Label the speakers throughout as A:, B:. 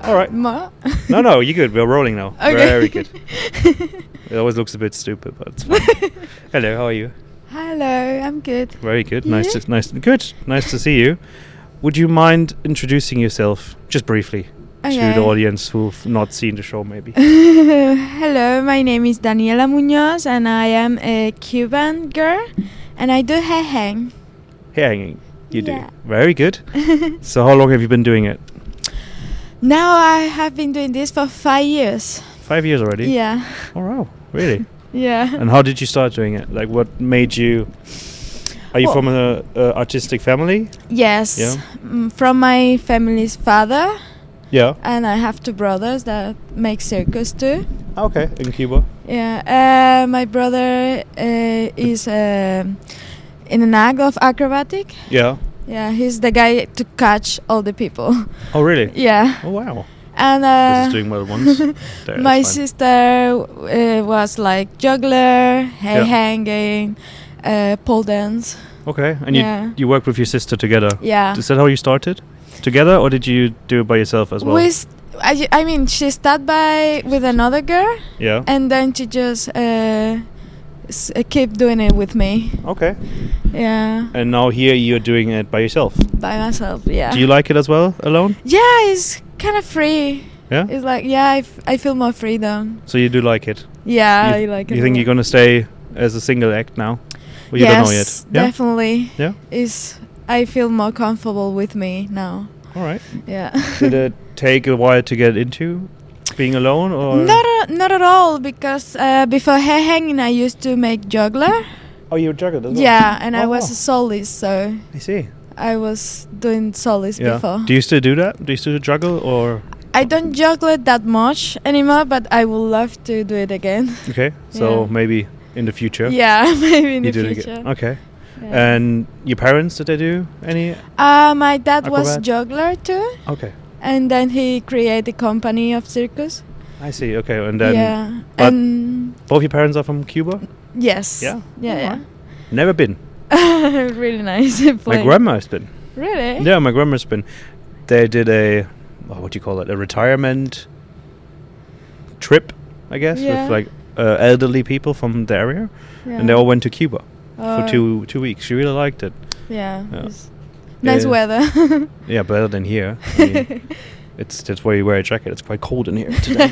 A: All right. No, you're good. We're rolling now.
B: Okay.
A: Very good. It always looks a bit stupid, but it's fine. Hello, how are you?
B: Hello, I'm good.
A: Very good.
B: Yeah.
A: Nice to see you. Would you mind introducing yourself, just briefly, to the audience who've not seen the show, maybe?
B: Hello, my name is Daniela Munoz, and I am a Cuban girl, and I do hair hang.
A: Hair hanging, you
B: Yeah.
A: do. Very good. So how long have you been doing it?
B: Now I have been doing this for 5 years.
A: 5 years already?
B: Yeah.
A: Oh, wow. Really?
B: Yeah.
A: And how did you start doing it? Like, what made you... Are you from an artistic family?
B: Yes.
A: Yeah.
B: From my family's father,
A: Yeah.
B: and I have 2 brothers that make circus too.
A: Okay, in Cuba.
B: Yeah. My brother is in an act of acrobatic.
A: Yeah.
B: Yeah, he's the guy to catch all the people.
A: Oh, really?
B: Yeah.
A: Oh, wow.
B: And
A: This is doing well once. There,
B: my
A: that's fine.
B: sister was like juggler, hair hanging, pole dance.
A: Okay, and
B: Yeah.
A: you worked with your sister together.
B: Yeah.
A: Is that how you started? Together, or did you do it by yourself as well?
B: I mean, she started with another girl,
A: Yeah.
B: and then she just keep doing it with me.
A: Okay.
B: Yeah.
A: And now here you're doing it by yourself.
B: By myself. Yeah.
A: Do you like it as well, alone?
B: Yeah, it's kind of free.
A: Yeah.
B: It's like I feel more freedom.
A: So you do like it?
B: Yeah,
A: You
B: I like it.
A: You
B: a
A: think
B: lot.
A: you're gonna stay as a single act now? Or you don't know yet?
B: Yes, definitely.
A: Yeah.
B: I feel more comfortable with me now.
A: All right.
B: Yeah.
A: Did it take a while to get into being alone, or?
B: Not at all, because before hair hanging I used to make juggler.
A: Oh, you juggled as well?
B: Yeah, and I
A: Oh,
B: was
A: wow.
B: a soloist, so
A: I see.
B: I was doing soloist before.
A: Do you still do that? Do you still juggle, or?
B: I don't juggle it that much anymore, but I would love to do it again.
A: Okay, so
B: Yeah.
A: maybe in the future.
B: Yeah, maybe in
A: You
B: the
A: do it
B: future.
A: again. Okay.
B: Yeah.
A: And your parents, did they do any?
B: My dad was
A: Acrobat?
B: juggler too,
A: Okay.
B: and then he created a company of circus.
A: I see. Okay, and then
B: Yeah,
A: but
B: and
A: both your parents are from Cuba?
B: yes.
A: Yeah?
B: Yeah,
A: Never been.
B: yeah. Really nice.
A: My
B: place.
A: grandma's been.
B: Really?
A: Yeah, my grandma's been. They did what do you call it? A retirement trip, I guess,
B: Yeah.
A: with like elderly people from the area,
B: Yeah.
A: and they all went to Cuba
B: Oh,
A: for two weeks. She really liked it.
B: Yeah.
A: Yeah.
B: It's nice
A: Yeah.
B: weather.
A: Yeah, better than here. I mean, that's why you wear a jacket. It's quite cold in here today.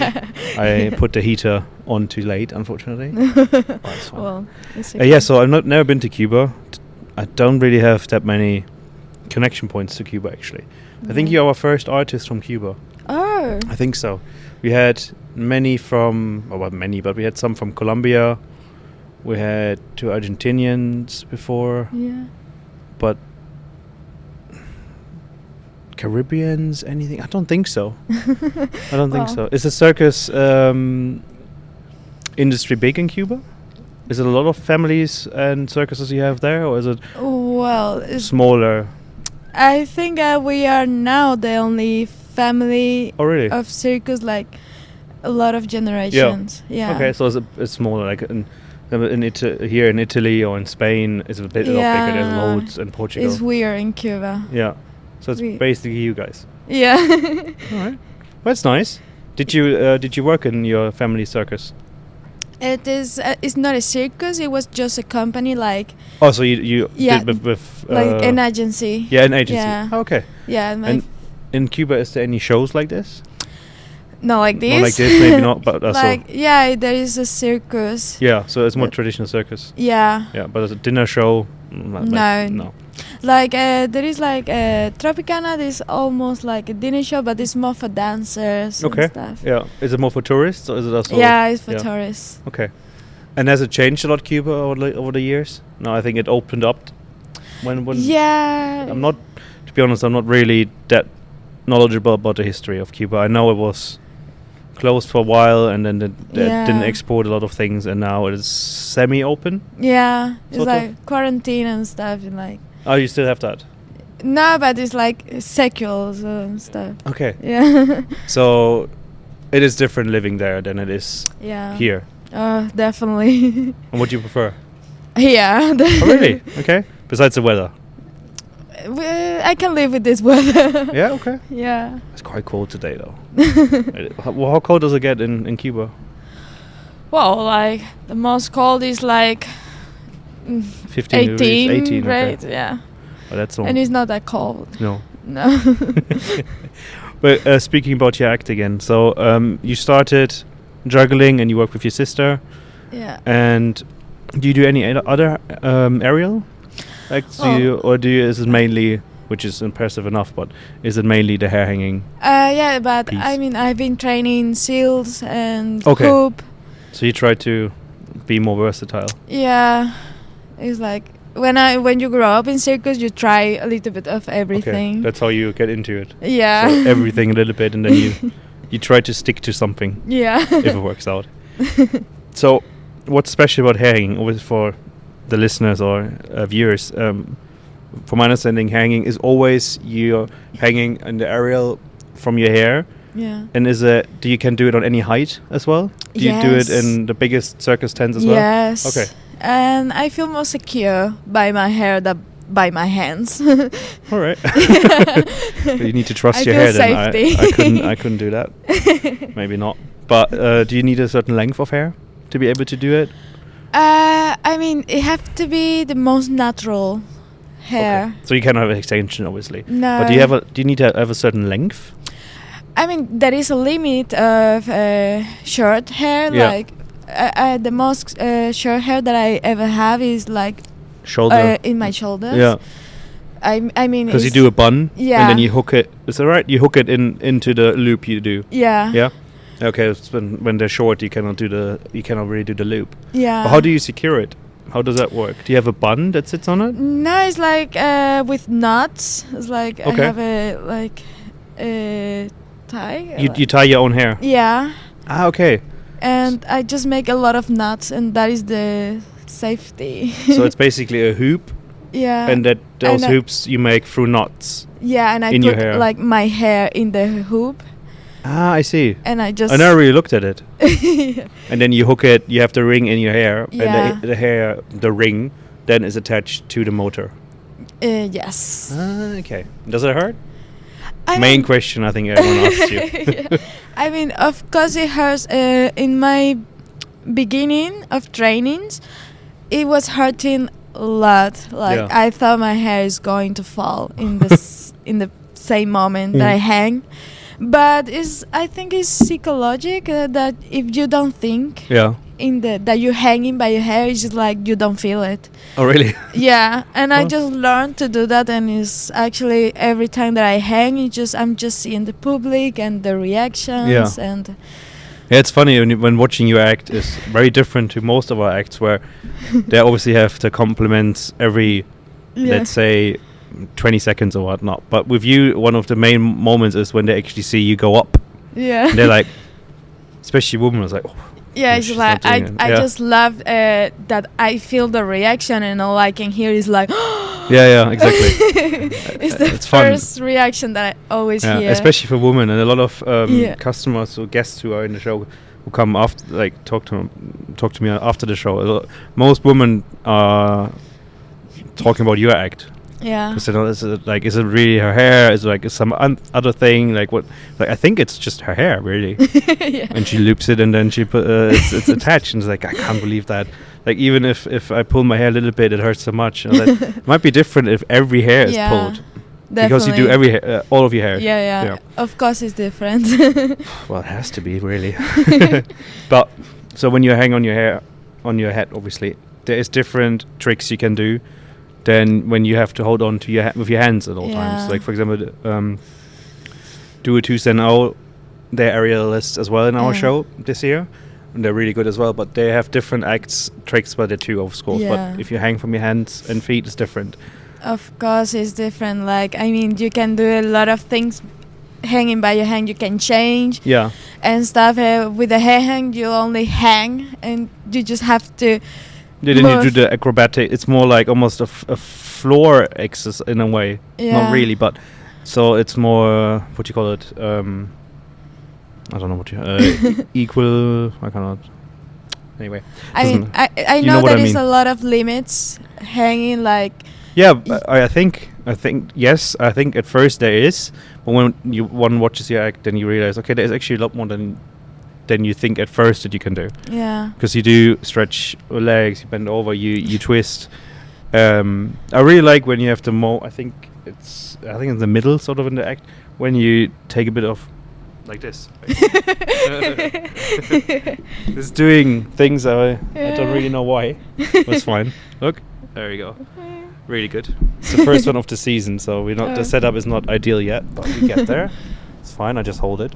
A: I put the heater on too late, unfortunately. But it's fine.
B: Well, it's
A: Yeah, so I've never been to Cuba. I don't really have that many connection points to Cuba, actually. I think you're our first artist from Cuba.
B: Oh.
A: I think so. We had many from, but we had some from Colombia. We had 2 Argentinians before,
B: Yeah.
A: but Caribbeans, anything? I don't think so. I don't think so. Is the circus industry big in Cuba? Is it a lot of families and circuses you have there, or is it
B: Well,
A: smaller?
B: I think we are now the only family
A: Oh, really?
B: of circus, like a lot of generations. Yeah.
A: Okay, so it's smaller, like here in Italy or in Spain, it's a lot bigger. There's loads in Portugal.
B: It's weird in Cuba.
A: Yeah, so it's basically you guys.
B: Yeah.
A: All right, that's nice. Did you work in your family circus?
B: It is. It's not a circus. It was just a company, like
A: Oh, so you
B: Yeah,
A: did with
B: like an agency.
A: yeah, an agency.
B: Yeah.
A: Oh, okay.
B: Yeah.
A: And in Cuba, is there any shows like this?
B: not like this.
A: Not like this, maybe not, but also
B: like there is a circus.
A: yeah. So it's more traditional circus.
B: Yeah.
A: Yeah, but as a dinner show, no.
B: Like there is like Tropicana. There's almost like a dinner show, but it's more for dancers
A: Okay.
B: and stuff.
A: Yeah, is it more for tourists or is it also?
B: Yeah, it's for
A: yeah.
B: tourists.
A: Okay. And has it changed a lot, Cuba, over the years? No, I think it opened up when.
B: Yeah.
A: I'm not, to be honest, I'm not really that knowledgeable about the history of Cuba. I know it was closed for a while, and then it didn't export a lot of things, and now it is semi-open.
B: Yeah, it's
A: Sort of?
B: like quarantine and stuff, and like.
A: Oh, you still have that?
B: No, but it's like secular and stuff.
A: Okay.
B: Yeah.
A: So it is different living there than it is
B: Yeah.
A: here.
B: Definitely.
A: And what do you prefer?
B: Yeah.
A: Oh, really? Okay. Besides the weather.
B: I can live with this weather.
A: Yeah, okay.
B: Yeah.
A: It's quite cold today, though. How cold does it get in Cuba?
B: Well, like the most cold is like
A: 15 degrees, 18,
B: right?
A: okay.
B: Yeah.
A: Oh, that's
B: and it's not that cold.
A: No.
B: No.
A: But speaking about your act again, so you started juggling and you work with your sister.
B: Yeah.
A: And do you do any other aerial acts? Is it mainly, which is impressive enough, but is it mainly the hair hanging?
B: Yeah, but
A: piece?
B: I mean, I've been training seals and
A: Okay.
B: hoop.
A: So you try to be more versatile.
B: Yeah, it's like when you grow up in circus, you try a little bit of everything.
A: Okay, that's how you get into it.
B: Yeah.
A: So everything a little bit, and then you try to stick to something.
B: Yeah.
A: If it works out. So, what's special about hair hanging? Always for the listeners or viewers, from my understanding, hanging is always you're hanging in the aerial from your hair.
B: Yeah.
A: And you can do it on any height as well? Do you do it in the biggest circus tents as well?
B: Yes.
A: Okay.
B: And I feel more secure by my hair than by my hands.
A: All right. You need to trust
B: I
A: your
B: feel
A: hair then.
B: safety.
A: I couldn't do that. Maybe not. But do you need a certain length of hair to be able to do it?
B: I mean, it have to be the most natural hair.
A: Okay. So you cannot have an extension, obviously.
B: No.
A: But do you need to have a certain length?
B: I mean, there is a limit of short hair.
A: Yeah.
B: Like the most short hair that I ever have is like
A: Shoulder.
B: in my shoulders.
A: Yeah.
B: I mean,
A: Because you do a bun.
B: Yeah.
A: And then you hook it. Is that right? You hook it into the loop you do.
B: Yeah.
A: Yeah. Okay. So when they're short, you cannot really do the loop.
B: Yeah.
A: But how do you secure it? How does that work? Do you have a bun that sits on it?
B: No, it's like with knots. It's like
A: Okay.
B: I have a tie.
A: You tie your own hair.
B: Yeah.
A: Ah, okay.
B: And I just make a lot of knots, and that is the safety.
A: So it's basically a hoop,
B: yeah.
A: and those
B: And
A: hoops you make through knots.
B: Yeah, and I
A: in your
B: put
A: hair.
B: like my hair in the hoop,
A: Ah, I see.
B: and I just.
A: I never really looked at it.
B: Yeah.
A: And then you hook it. You have the ring in your hair,
B: Yeah.
A: and the ring, then is attached to the motor.
B: Yes.
A: Ah, okay. Does it hurt?
B: I
A: Main
B: mean-
A: question I think everyone asks you.
B: Yeah. I mean, of course it hurts. In my beginning of trainings, it was hurting a lot. Like
A: Yeah.
B: I thought my hair is going to fall in in the same moment that I hang. But I think it's psychological that if you don't think
A: Yeah.
B: that you're hanging by your hair, it's just like you don't feel it.
A: Oh, really?
B: Yeah, and I
A: Oh.
B: just learned to do that, and it's actually every time that I hang, I'm just seeing the public and the reactions.
A: Yeah.
B: And
A: Yeah, it's funny when watching you act is very different to most of our acts where they obviously have the compliments every, let's say, 20 seconds or whatnot. But with you, one of the main moments is when they actually see you go up.
B: yeah,
A: And they're like, especially women, is like, oh,
B: yeah,
A: she's
B: it's
A: not
B: like
A: doing it.
B: I
A: Yeah.
B: just love that I feel the reaction, and all I can hear is like,
A: yeah, exactly.
B: it's the
A: It's fun.
B: first reaction that I always
A: Yeah,
B: hear.
A: especially for women and a lot of
B: Yeah.
A: customers or guests who are in the show who come after, like talk to me after the show. Most women are talking about your act.
B: Yeah,
A: Because they know, is it really her hair? Is it like some other thing? Like what? Like I think it's just her hair, really.
B: yeah.
A: And she loops it, and then she put it's attached, and it's like I can't believe that. Like even if I pull my hair a little bit, it hurts so much. And it might be different if every hair is
B: Yeah,
A: pulled, because you do
B: definitely.
A: all of your hair.
B: Yeah. Of course, it's different.
A: Well, it has to be really. But so when you hang on your hair, on your head, obviously there is different tricks you can do than when you have to hold on to your with your hands at all times. Like for example, do a 2 cent out. They're aerialists as well in our show this year, and they're really good as well. But they have different acts, tricks, but they're too, of course.
B: Yeah.
A: But if you hang from your hands and feet, it's different.
B: Of course, it's different. Like, I mean, you can do a lot of things hanging by your hand. You can change
A: Yeah.
B: and stuff. With a hair hang, you only hang, and you just have to.
A: Then you do the acrobatic. It's more like almost a floor exercise in a way.
B: Yeah.
A: Not really, but so it's more what do you call it? I don't know what you equal. I cannot. Anyway,
B: I mean, I
A: you
B: know
A: know what
B: there
A: I
B: is
A: mean.
B: a lot of limits hanging. Like,
A: yeah, but I think I think yes. I think at first there is, but when one watches your act, then you realize, okay, there's actually a lot more than you think at first that you can do.
B: Yeah.
A: Because you do stretch your legs, you bend over, you twist. I really like when you have I think it's in the middle, sort of in the act, when you take a bit of like this. Just doing things I don't really know why. That's fine. Look, there you go. Really good. It's the first one of the season, so the setup is not ideal yet, but we get there. It's fine. I just hold it.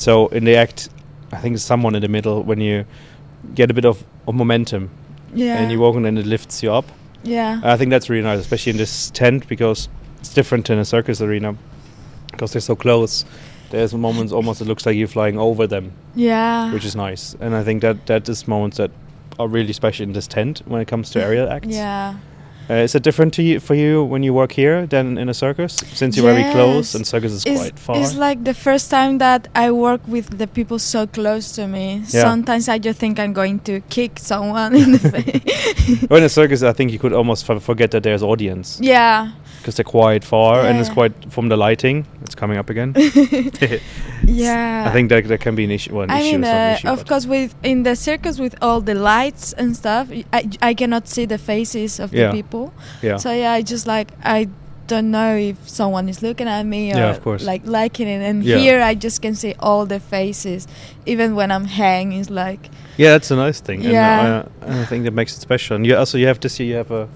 A: So in the act, I think it's someone in the middle when you get a bit of momentum, and you walk and then it lifts you up.
B: Yeah.
A: I think that's really nice, especially in this tent, because it's different in a circus arena because they're so close. There's moments almost it looks like you're flying over them.
B: Yeah.
A: Which is nice, and I think that is moments that are really special in this tent when it comes to aerial acts.
B: Yeah.
A: Is it different for you when you work here than in a circus? Since you're very close and circus is quite far.
B: It's like the first time that I work with the people so close to me. Yeah. Sometimes I just think I'm going to kick someone in the face.
A: Well, in a circus, I think you could almost forget that there's audience.
B: Yeah.
A: Because they're quite far and it's quite from the lighting. It's coming up again.
B: Yeah.
A: I think that can be an issue. Well,
B: of course, in the circus with all the lights and stuff, I cannot see the faces of the people. Yeah. So I just I don't know if someone is looking at me or
A: of course.
B: liking it. And here I just can see all the faces, even when I'm hanging. It's like.
A: Yeah, that's a nice thing.
B: Yeah.
A: And I think that makes it special. And you have this year you have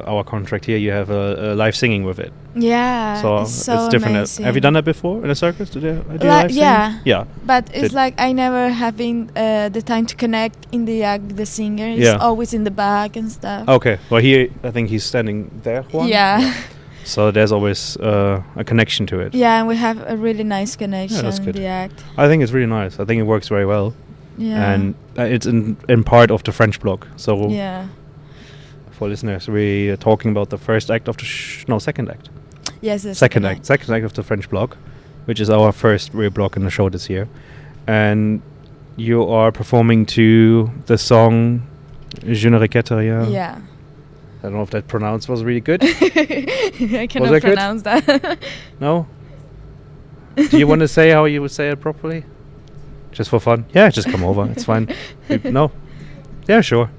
A: our contract here, you have a live singing with it.
B: Yeah,
A: so it's different.
B: Amazing.
A: Have you done that before in a circus? Do live singing? Yeah.
B: But it's I never having the time to connect in the act with the singer. It's always in the back and stuff.
A: Okay. Well, here I think he's standing there.
B: Yeah.
A: So there's always a connection to it.
B: Yeah, and we have a really nice connection in the act.
A: I think it's really nice. I think it works very well.
B: Yeah.
A: And it's in part of the French block. So
B: yeah.
A: For listeners, we are talking about the first act of the second act.
B: Yes, the
A: second act of the French block, which is our first real block in the show this year. And you are performing to the song Je ne regrette rien.
B: Yeah.
A: I don't know if that pronounced was really good.
B: I cannot pronounce that.
A: No? Do you want to say how you would say it properly? Just for fun? Yeah, just come over. It's fine. No? Yeah, sure.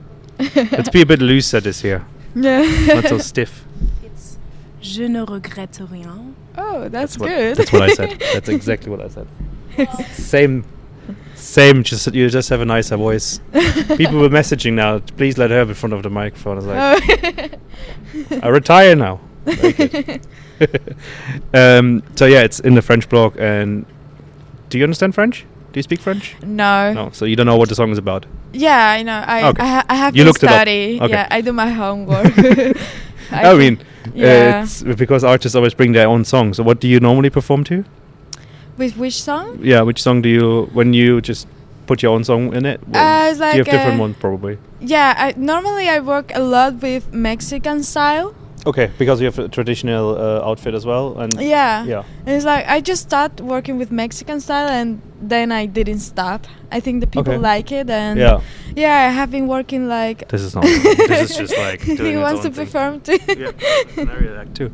A: Let's be a bit looser this year.
B: Yeah.
A: Not so stiff.
C: It's Je ne regrette rien.
B: Oh, that's good.
A: That's what I said. That's exactly what I said. Same. You just have a nicer voice. People were messaging now. Please let her in front of the microphone. I was like, I retire now. Very good. So yeah, it's in the French block. And do you understand French? Do you speak French?
B: No.
A: No. So you don't know what the song is about?
B: Yeah, I know. I have
A: you
B: to study. Okay. Yeah, I do my homework.
A: It's because artists always bring their own song. So what do you normally perform to?
B: With which song?
A: Yeah, which song do you, when you just put your own song in it?
B: It's like
A: do you have different ones probably?
B: Yeah, normally I work a lot with Mexican style.
A: Okay, because you have a traditional outfit as well, and
B: yeah. And it's like I just started working with Mexican style, and then I didn't stop. I think the people like it, and I have been working like.
A: This is not. This is just like. Doing
B: he wants to perform too.
A: Yeah, an aerial act too.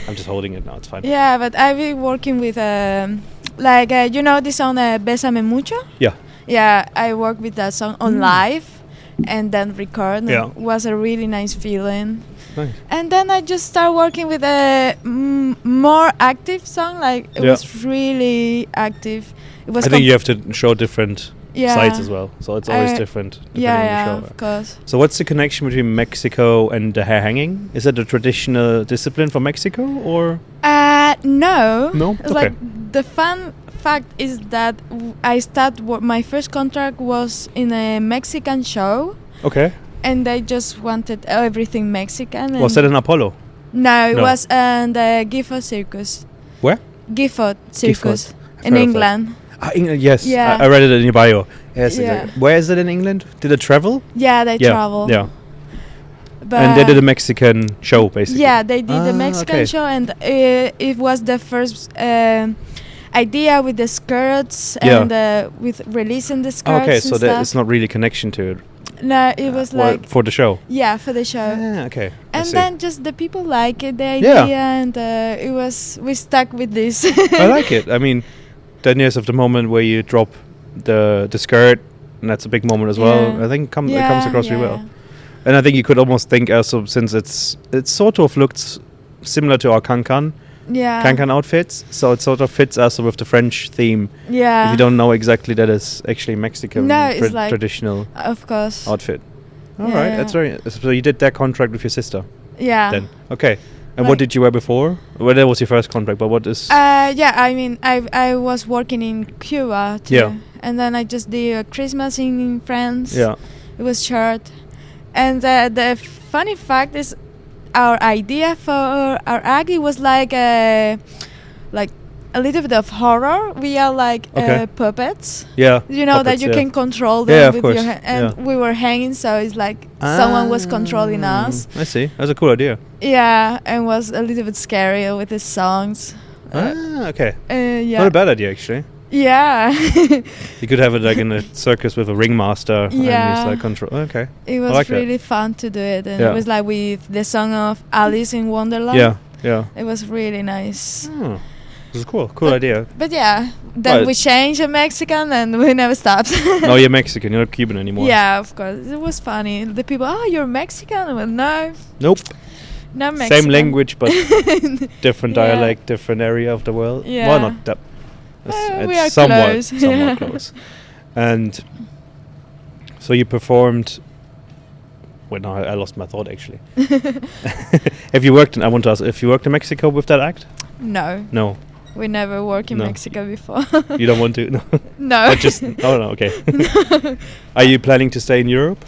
A: I'm just holding it now. It's fine.
B: Yeah, but I've been working with you know the song Bésame Mucho.
A: Yeah.
B: Yeah, I worked with that song on live, and then record.
A: Yeah.
B: It was a really nice feeling.
A: Nice.
B: And then I just started working with a more active song. Like it was really active. It was.
A: I think you have to show different sides as well, so it's always different.
B: Yeah, of course.
A: So what's the connection between Mexico and the hair hanging? Is it a traditional discipline for Mexico or?
B: No.
A: No.
B: It's like the fun fact is that I started. My first contract was in a Mexican show.
A: Okay.
B: And they just wanted everything Mexican.
A: Was that in Apollo?
B: No, it was in the Gifford Circus.
A: Where?
B: Gifford Circus in England.
A: England, yes.
B: Yeah.
A: I read it in your bio. Yes.
B: Yeah.
A: Where is it in England? Did it travel?
B: Yeah, they travel.
A: Yeah.
B: But
A: and they did a Mexican show, basically.
B: Yeah, they did a Mexican show, and it was the first idea with the skirts and with releasing the skirts.
A: Okay, so
B: there
A: is not really connection to it.
B: No, it was like
A: for the show.
B: Yeah, for the show.
A: Okay.
B: And then just the people like it, the idea, and we stuck with this.
A: I like it. I mean, 10 years of the moment where you drop the skirt, and that's a big moment as well. I think it comes across really well. And I think you could almost think also, since it sort of looks similar to our Cancan outfits, so it sort of fits also with the French theme. If you don't know exactly that it's actually Mexican traditional
B: of course
A: outfit. All right, that's very. So you did that contract with your sister.
B: Yeah.
A: Then okay. And what did you wear before? Well, that was your first contract, but what is?
B: I mean, I was working in Cuba too.
A: Yeah.
B: And then I just did a Christmas in France.
A: Yeah.
B: It was short. And the funny fact is, our idea for our act was like a little bit of horror. We are like puppets.
A: Yeah.
B: You know
A: puppets,
B: that you can control them with your hand. And we were hanging, so it's like someone was controlling us.
A: I see. That's a cool idea.
B: Yeah, and was a little bit scary with the songs.
A: Okay.
B: Yeah.
A: Not a bad idea, actually.
B: Yeah.
A: You could have it like in a circus with a ringmaster.
B: Yeah.
A: And he's like control. Okay.
B: It was like really fun to do it, and it was like with the song of Alice in Wonderland.
A: Yeah. Yeah.
B: It was really nice.
A: Oh. This is cool. Cool idea.
B: But yeah, then we changed to Mexican and we never stopped.
A: No, you're Mexican. You're not Cuban anymore.
B: Yeah, of course. It was funny. The people, you're Mexican? Well, no.
A: Nope.
B: Not Mexican.
A: Same language, but different dialect, different area of the world.
B: Yeah.
A: Well, not that.
B: We are
A: somewhat close. And so you performed. Well, no, I lost my thought actually. Have you worked? I want to ask if you worked in Mexico with that act.
B: No.
A: No.
B: We never worked in Mexico before.
A: You don't want to? No.
B: No.
A: No, okay. Are you planning to stay in Europe?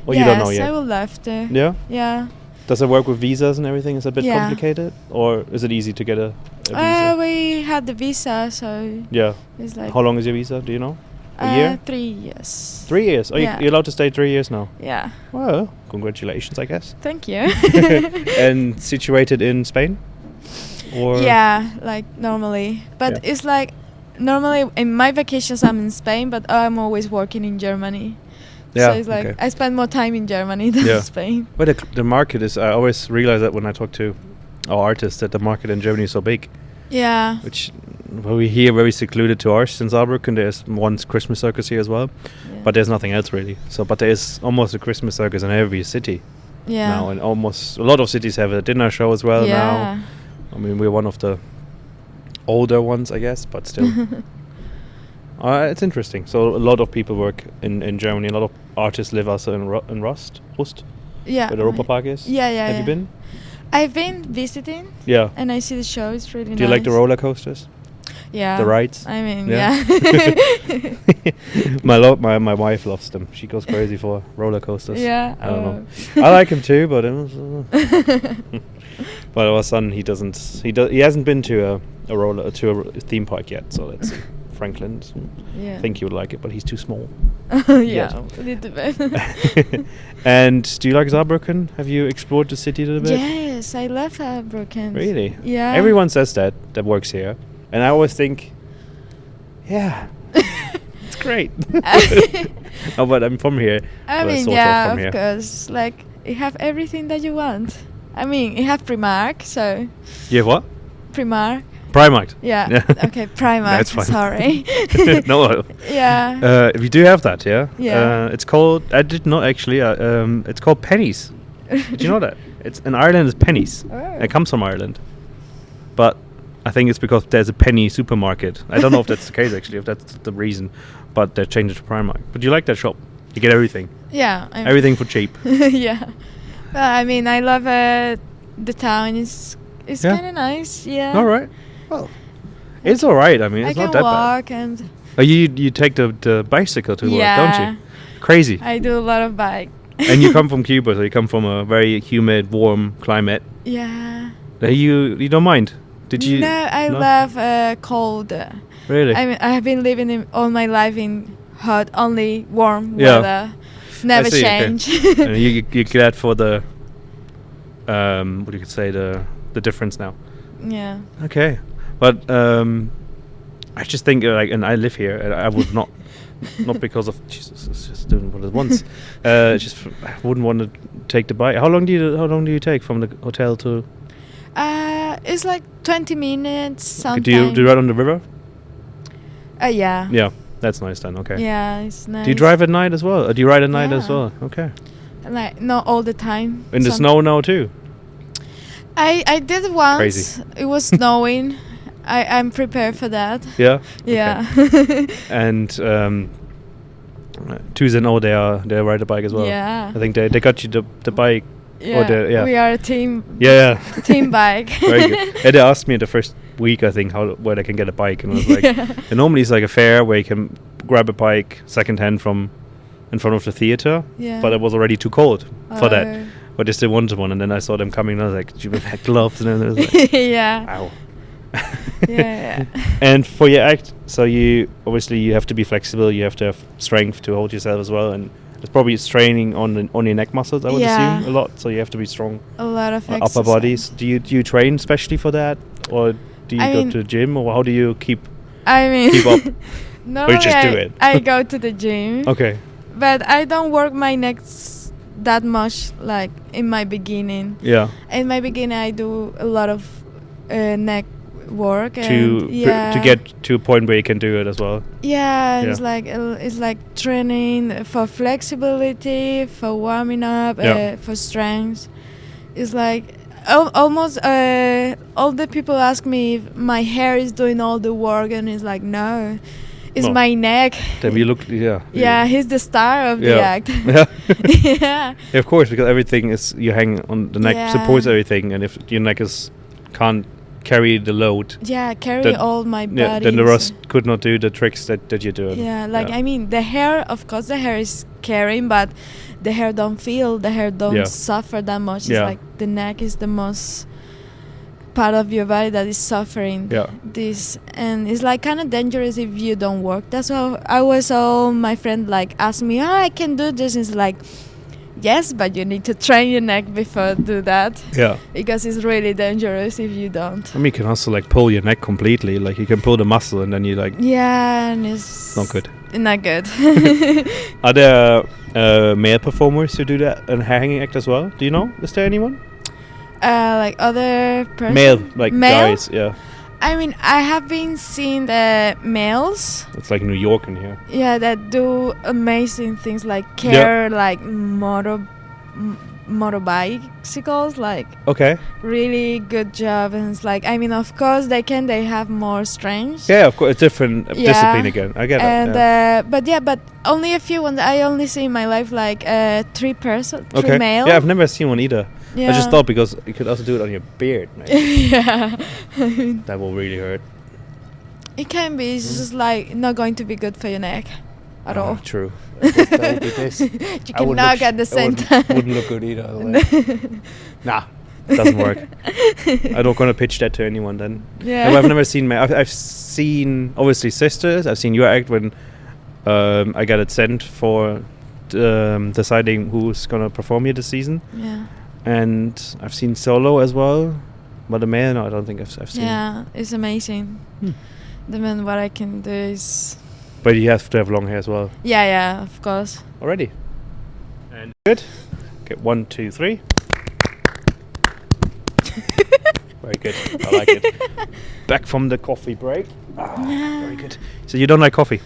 A: Or you don't know yet?
B: Yes, I would love to.
A: Yeah?
B: Yeah.
A: Does it work with visas and everything? Is it a bit complicated? Or is it easy to get a visa?
B: We had the visa, so...
A: Yeah.
B: It's like...
A: How long is your visa? Do you know? A year?
B: 3 years.
A: 3 years? Oh, you're allowed to stay 3 years now?
B: Yeah.
A: Well, congratulations, I guess.
B: Thank you.
A: And situated in Spain? Or
B: yeah, like normally. But it's like, normally in my vacations I'm in Spain, but I'm always working in Germany. Yeah, so it's like I spend more time in Germany than Spain.
A: But the market is, I always realize that when I talk to our artists, that the market in Germany is so big.
B: Yeah.
A: Which we here very secluded to ours in Saarbrücken. There's one Christmas circus here as well. Yeah. But there's nothing else really. So, but there is almost a Christmas circus in every city now. And almost a lot of cities have a dinner show as well now. I mean, we're one of the older ones, I guess, but still. It's interesting. So a lot of people work in Germany. A lot of artists live also in Rust,
B: yeah,
A: where the Europa Park is.
B: Yeah.
A: Have you been?
B: I've been visiting.
A: Yeah.
B: And I see the show. It's really nice.
A: Do you like the roller coasters?
B: Yeah.
A: The rides?
B: I mean,
A: My wife loves them. She goes crazy for roller coasters.
B: Yeah.
A: I don't know. I like them too, but it was. But our son, he hasn't been to a theme park yet. So let's see. Franklin. I think he would like it, but he's too small.
B: Yeah, a little bit.
A: And do you like Saarbrücken? Have you explored the city a little bit?
B: Yes, I love Saarbrücken.
A: Really?
B: Yeah.
A: Everyone says that works here. And I always think, it's great. Oh, but I'm from here.
B: I mean, of course. Like, you have everything that you want. I mean, you have Primark, so...
A: You have what?
B: Primark. Yeah. Okay, Primark.
A: That's fine.
B: Sorry.
A: No.
B: Yeah.
A: We do have that, yeah?
B: Yeah.
A: It's called... I did not actually... it's called pennies. Did you know that? It's in Ireland, it's pennies.
B: Oh.
A: It comes from Ireland. But I think it's because there's a penny supermarket. I don't know if that's the case, actually, if that's the reason. But they changed it to Primark. But you like that shop? You get everything.
B: Yeah.
A: Everything for cheap.
B: Yeah. I mean, I love the town. It's kind of nice. Yeah.
A: All right. Well, it's all right. I mean, it's not that bad.
B: I can walk and...
A: Oh, you take the bicycle to work, don't you? Crazy.
B: I do a lot of bike.
A: And you come from Cuba, so you come from a very humid, warm climate.
B: Yeah.
A: You don't mind? Did you?
B: No, I love cold.
A: Really?
B: I mean, I have been living all my life in hot, only warm weather. Never change.
A: Okay. And you're glad for the what you could say the difference now.
B: Yeah.
A: Okay, but I just think and I live here, and I would not not because of Jesus, it's just doing what it wants. I wouldn't want to take the bike. How long do you take from the hotel to?
B: It's like 20 minutes. Sometimes.
A: Do you ride on the river?
B: Yeah.
A: Yeah, that's nice then. Okay.
B: Yeah, it's nice.
A: Do you drive at night as well? Or do you ride at night as
B: Yeah.
A: well? Okay.
B: Like not all the time.
A: In the snow now too?
B: I did once.
A: Crazy.
B: It was snowing. I'm prepared for that.
A: Yeah.
B: Yeah.
A: And Tuesday and they ride a bike as well.
B: Yeah.
A: I think they got you the bike.
B: Yeah. We are a team.
A: Yeah.
B: Team bike.
A: Very good. Yeah, they asked me the first week, I think, where they can get a bike, and I was like, and normally it's like a fair where you can grab a bike secondhand from in front of the theater.
B: Yeah.
A: But it was already too cold for that.
B: Oh.
A: But they still wanted one, and then I saw them coming, and I was like, "Do you have gloves?" And then I was like,
B: Yeah.
A: "Ow."
B: Yeah.
A: And for your act, so you have to be flexible. You have to have strength to hold yourself as well, and there's probably training on your neck muscles. I would assume a lot. So you have to be strong.
B: A lot of
A: upper
B: exercise.
A: bodies. Do you train specially for that, or do you go to the gym, or how do you keep up?
B: Normally
A: just do it?
B: I go to the gym.
A: Okay.
B: But I don't work my necks that much like in my beginning.
A: Yeah.
B: In my beginning, I do a lot of neck work
A: to get to a point where you can do it as well.
B: Yeah, it's like training for flexibility, for warming up, for strength. It's like almost all the people ask me if my hair is doing all the work, and it's like no. It's my neck.
A: Then you look,
B: Yeah, he's the star of the act.
A: Yeah.
B: Yeah.
A: Of course, because everything is you hang on the neck supports everything, and if your neck can't carry the load.
B: Yeah, carry all my body.
A: Yeah, then the rest could not do the tricks that you do.
B: Yeah, I mean, the hair. Of course, the hair is carrying, but the hair don't feel. The hair don't suffer that much. It's like the neck is the most part of your body that is suffering this, and it's like kind of dangerous if you don't work. That's why I was my friend like asked me, I can do this, and it's like yes, but you need to train your neck before do that, because it's really dangerous if you don't.
A: I mean, you can also like pull your neck completely, like you can pull the muscle and then you like
B: and it's
A: not good.
B: Not good.
A: Are there male performers who do that and hanging act as well? Do you know, is there anyone?
B: Like other person?
A: Male, like guys, yeah.
B: I mean, I have been seeing the males.
A: It's like New York in here.
B: Yeah, that do amazing things like carry like motorbicycles, like really good job. And it's like, I mean, of course they have more strength.
A: Yeah, of course, it's different discipline again. I get it.
B: But only a few ones. I only see in my life like three male.
A: Yeah, I've never seen one either.
B: Yeah.
A: I just thought because you could also do it on your beard.
B: Yeah.
A: That will really hurt.
B: It can be. It's just like not going to be good for your neck at all.
A: True.
D: That would be this.
B: You can knock at the same time.
D: Wouldn't look good either.
A: Nah, it doesn't work. I'm not gonna pitch that to anyone then.
B: Yeah.
A: No, I've never seen. I've seen obviously sisters. I've seen your act when I got it sent for deciding who's gonna perform here this season.
B: Yeah.
A: And I've seen solo as well, but the man, no, I don't think I've seen.
B: Yeah, it's amazing. The man, what I can do is.
A: But you have to have long hair as well.
B: Yeah, of course.
A: Already. And good. Okay, 1, 2, 3. Very good. I like it. Back from the coffee break. Very good. So you don't like coffee?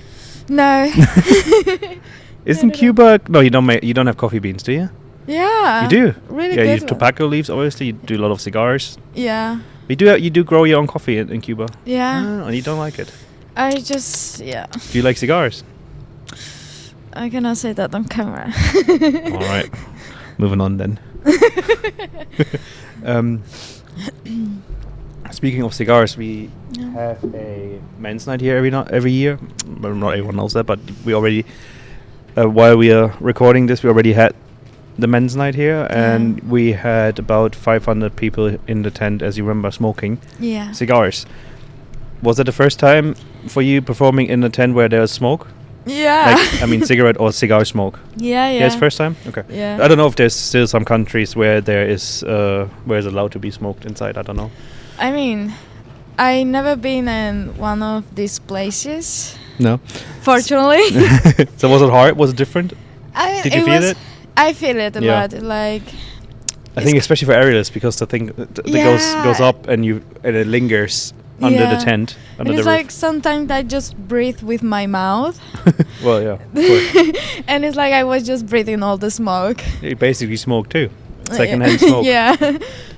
B: No.
A: Isn't Cuba? No, you don't have coffee beans, do you?
B: Yeah.
A: You do.
B: Really
A: good. Yeah, you
B: good.
A: have tobacco leaves. Obviously, you do a lot of cigars.
B: Yeah.
A: You do grow your own coffee in Cuba.
B: Yeah.
A: And you don't like it.
B: I just
A: Do you like cigars?
B: I cannot say that on camera.
A: All right. Moving on then. Speaking of cigars, we have a men's night here every year. Well, not everyone knows that, but we already, while we are recording this, we already had the men's night here, and we had about 500 people in the tent, as you remember, smoking cigars. Was it the first time for you performing in a tent where there's smoke?
B: Yeah.
A: Like, I mean, cigarette or cigar smoke.
B: Yeah.
A: Yeah, it's first time? Okay.
B: Yeah.
A: I don't know if there's still some countries where there is where it's allowed to be smoked inside. I don't know.
B: I mean, I never been in one of these places.
A: No.
B: Fortunately.
A: So was it hard? Was it different?
B: I mean,
A: Did you feel it?
B: I feel it a
A: Yeah.
B: lot. Like,
A: I think especially for aerialists because the thing goes up and it lingers under the tent.
B: and
A: Under
B: it's
A: the
B: like sometimes I just breathe with my mouth.
A: Well, yeah. Of course.
B: And it's like I was just breathing all the smoke.
A: You basically smoke too. Secondhand smoke.
B: Yeah.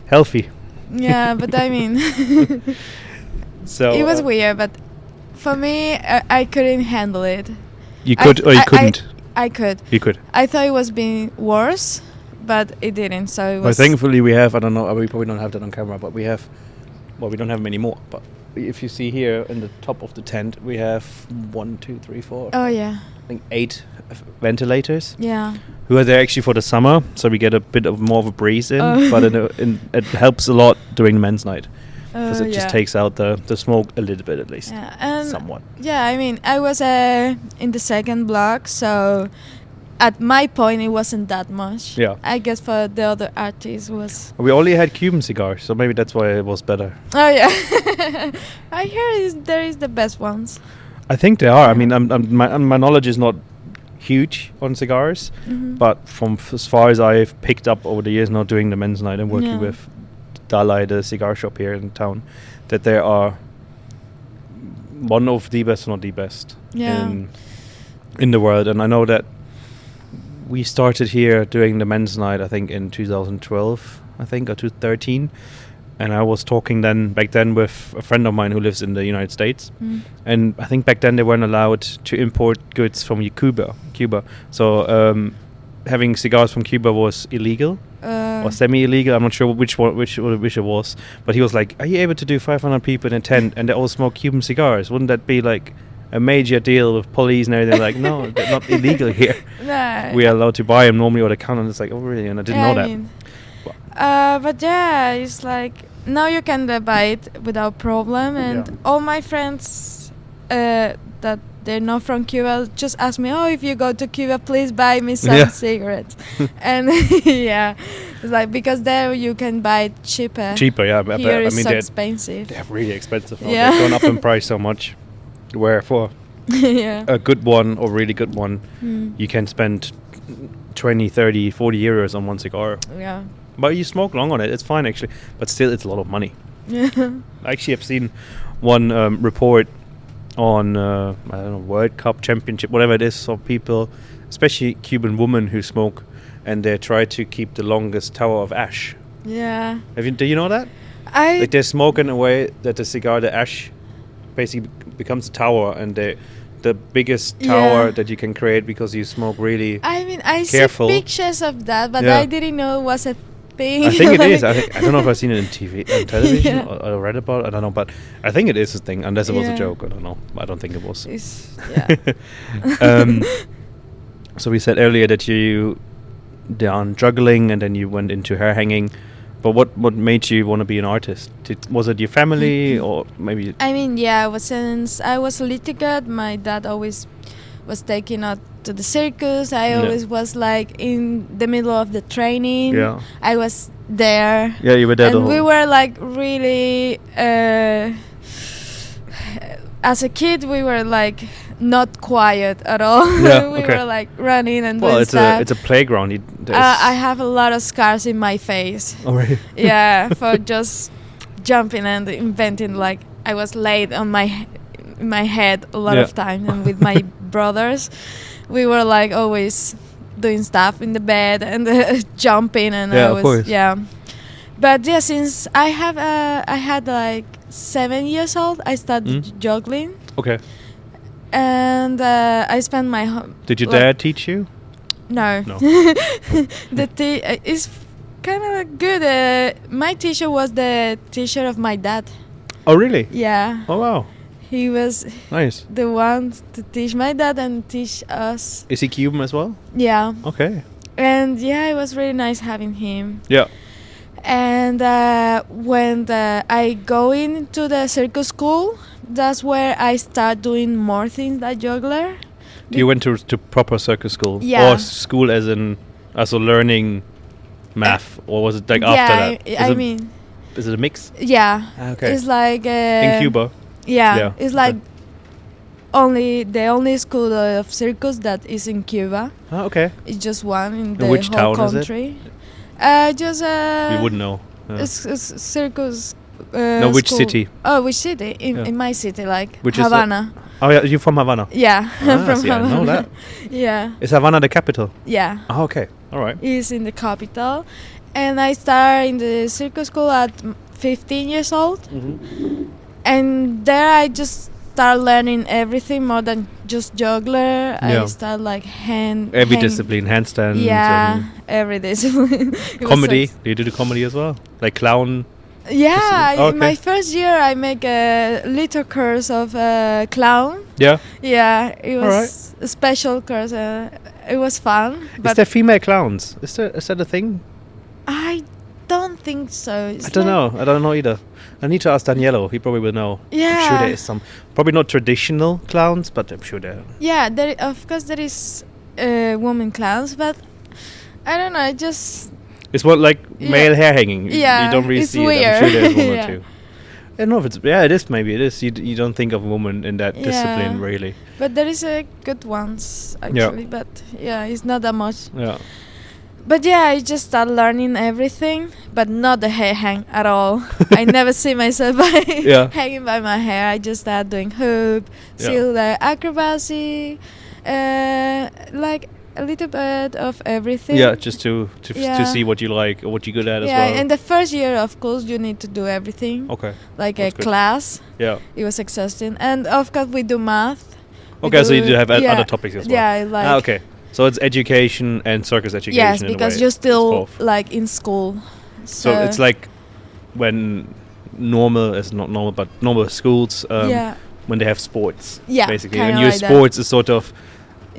A: Healthy.
B: Yeah, but I mean,
A: So
B: it was weird, but for me, I couldn't handle it.
A: You could or you couldn't.
B: I could.
A: You could.
B: I thought it was being worse, but it didn't. So it
A: Well,
B: was.
A: thankfully we have. I don't know. We probably don't have that on camera, but we have. Well, we don't have many more. But if you see here in the top of the tent, we have 1, 2, 3, 4.
B: Oh yeah.
A: I think 8 ventilators.
B: Yeah.
A: Who are there actually for the summer, so we get a bit of more of a breeze in.
B: Oh.
A: But it helps a lot during the men's night because it just
B: yeah.
A: takes out the smoke a little bit at least,
B: Yeah, and
A: somewhat.
B: yeah, I mean, I was in the second block, so at my point it wasn't that much.
A: Yeah.
B: I guess for the other artists was.
A: We only had Cuban cigars, so maybe that's why it was better.
B: Oh yeah, I hear there is the best ones.
A: I think they are. I mean, my knowledge is not huge on cigars,
B: Mhm.
A: but from as far as I've picked up over the years, not doing the men's night and working
B: Yeah.
A: with Dalai, the cigar shop here in town, that they are one of the best, not the best,
B: Yeah.
A: in the world. And I know that we started here doing the men's night, I think in 2012, I think, or 2013. And I was talking back then with a friend of mine who lives in the United States.
B: Mm.
A: And I think back then they weren't allowed to import goods from Cuba. So having cigars from Cuba was illegal or semi-illegal. I'm not sure which it was. But he was like, "Are you able to do 500 people in a tent and they all smoke Cuban cigars? Wouldn't that be like a major deal with police and everything?" Like, no, they're not illegal here.
B: Nah,
A: We are allowed to buy them normally over the counter. And it's like, oh really? And I didn't know that.
B: But yeah, it's like now you can buy it without problem, and
A: Yeah.
B: all my friends that they're not from Cuba just ask me, "Oh, if you go to Cuba, please buy me some
A: Yeah.
B: cigarettes." And yeah, it's like because there you can buy it cheaper.
A: Cheaper, yeah. But
B: Here
A: I
B: is
A: mean,
B: so
A: they're
B: expensive.
A: really expensive now.
B: Yeah.
A: They've gone up in price so much. Where for
B: Yeah.
A: a good one or really good one,
B: Mm.
A: you can spend 20, 30, 40 euros on one cigar.
B: Yeah.
A: But you smoke long on it, it's fine actually. But still, it's a lot of money.
B: Yeah.
A: Actually, I've seen one report on, I don't know, World Cup, Championship, whatever it is, of people, especially Cuban women who smoke, and they try to keep the longest tower of ash.
B: Yeah.
A: Do you know that? Like they smoke in a way that the cigar, the ash, basically becomes a tower, and the biggest tower
B: Yeah.
A: that you can create because you smoke really.
B: I mean, I
A: Careful.
B: see pictures of that, but
A: Yeah.
B: I didn't know it was a thing.
A: I think it is.
B: Like-
A: I don't know if I've seen it on television
B: Yeah.
A: or read about it. I don't know, but I think it is a thing, unless it was a
B: Yeah.
A: joke. I don't know. I don't think it was.
B: Yeah.
A: So we said earlier that you done juggling and then you went into hair hanging. But what made you want to be an artist? Was it your family or maybe?
B: I mean, yeah, since I was a little girl, my dad always was taking us to the circus. I
A: Yeah.
B: always was like in the middle of the training.
A: Yeah.
B: I was there.
A: Yeah, you were there the
B: And we
A: whole.
B: were like really, as a kid, we were like not quiet at all.
A: Yeah,
B: We
A: okay.
B: were like running and
A: Well,
B: doing
A: it's
B: stuff.
A: a playground.
B: I have a lot of scars in my face.
A: Already.
B: Yeah, for just jumping and inventing. Like I was laid on in my head a lot
A: Yeah.
B: of times, and with my brothers, we were like always doing stuff in the bed and jumping, and
A: Yeah,
B: I
A: of
B: was
A: course.
B: yeah. But yeah, since I had like 7 years old, I started juggling,
A: Okay.
B: and I spent my
A: Did your
B: like-
A: dad teach you?
B: No.
A: No.
B: It's kind of good. My teacher was the teacher of my dad.
A: Oh, really?
B: Yeah.
A: Oh, wow.
B: He was
A: Nice.
B: the one to teach my dad and teach us.
A: Is he Cuban as well?
B: Yeah.
A: Okay.
B: And yeah, it was really nice having him.
A: Yeah.
B: And when I go into the circus school, that's where I start doing more things like juggler.
A: You went to proper circus school?
B: Yeah.
A: Or school as a learning math? Or was it like after that?
B: Yeah,
A: Is it a mix?
B: yeah.
A: Okay.
B: It's like
A: In Cuba?
B: Yeah,
A: Yeah,
B: it's
A: okay.
B: like the only school of circus that is in Cuba.
A: Oh, okay.
B: It's just one in the
A: which
B: whole
A: town is it?
B: country. Just
A: You wouldn't know.
B: it's circus.
A: No, which
B: school.
A: city?
B: Oh, which city?
A: Yeah.
B: In my city, like
A: Which is the-
B: Havana.
A: Oh, yeah, you're from Havana.
B: Yeah, from
A: see, I
B: Havana.
A: know that.
B: Yeah,
A: Is Havana the capital?
B: yeah.
A: Oh, okay. All right.
B: It's in the capital, and I started in the circus school at 15 years old, and there I just started learning everything more than just juggler.
A: Yeah.
B: I started like
A: Every discipline, handstands.
B: Yeah,
A: and
B: every discipline. It was
A: comedy.
B: so
A: Do you do the comedy as well? Like clown?
B: yeah,
A: Oh,
B: in my
A: okay.
B: first year I make a little course of clown.
A: Yeah.
B: Yeah, it was
A: Alright.
B: a special course. It was fun,
A: Is
B: but
A: there female clowns? Is that a thing?
B: I don't think so. It's
A: I don't
B: like-
A: know. I don't know either. I need to ask Daniela. He probably will know. I'm sure
B: Yeah.
A: there is some. Probably not traditional clowns, but I'm sure there.
B: Yeah, of course there is women clowns, but I don't know. I just
A: It's what like
B: Yeah.
A: male hair hanging.
B: Yeah,
A: You don't really
B: it's
A: see it. I'm
B: weird.
A: sure there's one or
B: Yeah.
A: two. I don't know if it's. Yeah, it is. Maybe it is. You don't think of a woman in that discipline
B: Yeah.
A: really.
B: but there is a good ones actually. But yeah, it's not that much.
A: Yeah.
B: But yeah, I just started learning everything, but not the hair hang at all. I never see myself
A: Yeah.
B: hanging by my hair. I just started doing hoop, still acrobacy, like a little bit of everything.
A: Yeah, just to
B: Yeah.
A: see what you like or what you're good at as
B: Yeah,
A: well.
B: and the first year, of course, you need to do everything,
A: Okay.
B: like
A: that's
B: a
A: good.
B: class.
A: Yeah.
B: It was exhausting, and of course we do math. We
A: Okay, so you do have
B: yeah,
A: other topics as well.
B: Yeah, like
A: Okay. So it's education and circus education.
B: yes,
A: in a
B: because
A: way.
B: you're
A: It's
B: still
A: both.
B: like in school.
A: So it's like when normal is not normal, but normal schools
B: yeah,
A: when they have sports.
B: Yeah,
A: basically,
B: kinda
A: and your
B: like that.
A: sports is sort of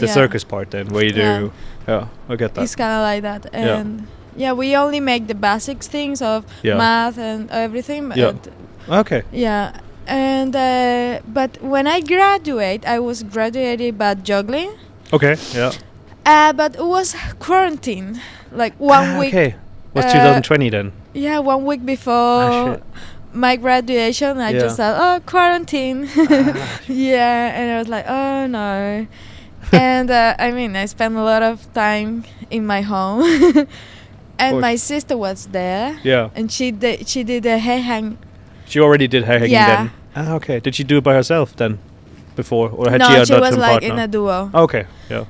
A: the
B: Yeah.
A: circus part then, where you do. Yeah, I get that.
B: it's kind of like that,
A: Yeah.
B: and yeah, we only make the basics things of
A: Yeah.
B: math and everything.
A: Yeah.
B: But
A: Okay.
B: yeah, and but when I graduate, I was graduated by juggling.
A: Okay. Yeah.
B: But it was quarantine, like 1 week.
A: Okay. Was
B: uh,
A: 2020 then?
B: Yeah, 1 week before
A: shit.
B: my graduation, I
A: Yeah.
B: just thought, oh, quarantine. Yeah, and I was like, oh no. And I mean, I spent a lot of time in my home, and
A: course.
B: my sister was there,
A: Yeah.
B: and she did a hair hang.
A: She already did hair hanging
B: Yeah.
A: then. Okay. Did she do it by herself then, before, or had
B: No,
A: she a
B: she was
A: Dutch
B: like
A: partner?
B: in a duo.
A: Okay. Yeah.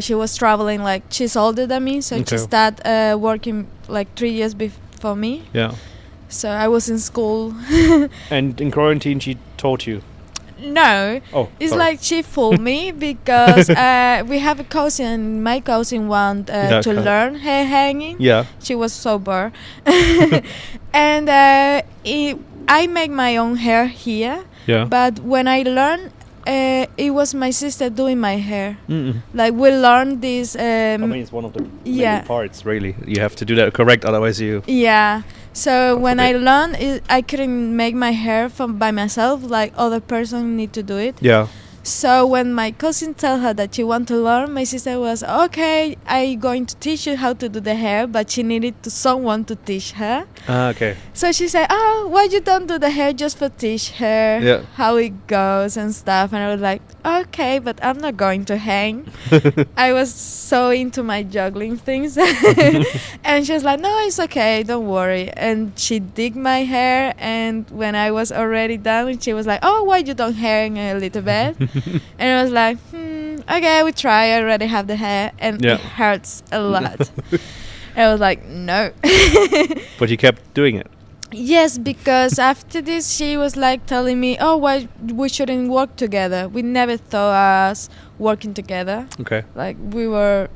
B: She was traveling, like she's older than me, so
A: Okay.
B: she started working like 3 years before me.
A: Yeah.
B: So I was in school.
A: And in quarantine, she taught you.
B: No,
A: Oh.
B: it's
A: sorry.
B: like she fooled me because we have a cousin. My cousin wanted
A: Yeah,
B: to
A: okay.
B: learn hair hanging.
A: Yeah.
B: She was sober, and I make my own hair here.
A: Yeah.
B: But when I learned, it was my sister doing my hair.
A: Mm-mm.
B: Like we learned this.
A: I mean, it's one of the
B: yeah.
A: main parts, really. You have to do that correct, otherwise you.
B: Yeah. So when I
A: forbid.
B: learned, I couldn't make my hair by myself. Like other person need to do it.
A: Yeah.
B: So when my cousin told her that she want to learn, my sister was okay. I'm going to teach you how to do the hair, but she needed someone to teach her.
A: Okay.
B: So she said, "Oh, why you don't do the hair just for teach her
A: Yeah.
B: how it goes and stuff?" And I was like, "Okay, but I'm not going to hang." I was so into my juggling things, and she was like, "No, it's okay, don't worry." And she did my hair, and when I was already done, she was like, "Oh, why you don't hang a little bit?" And I was like, "Okay, we try. I already have the hair, and
A: Yeah.
B: it hurts a lot." I was like, "No."
A: But you kept doing it.
B: Yes, because after this, she was like telling me, "Oh, why we shouldn't work together? We never thought us working together.
A: Okay.
B: Like we were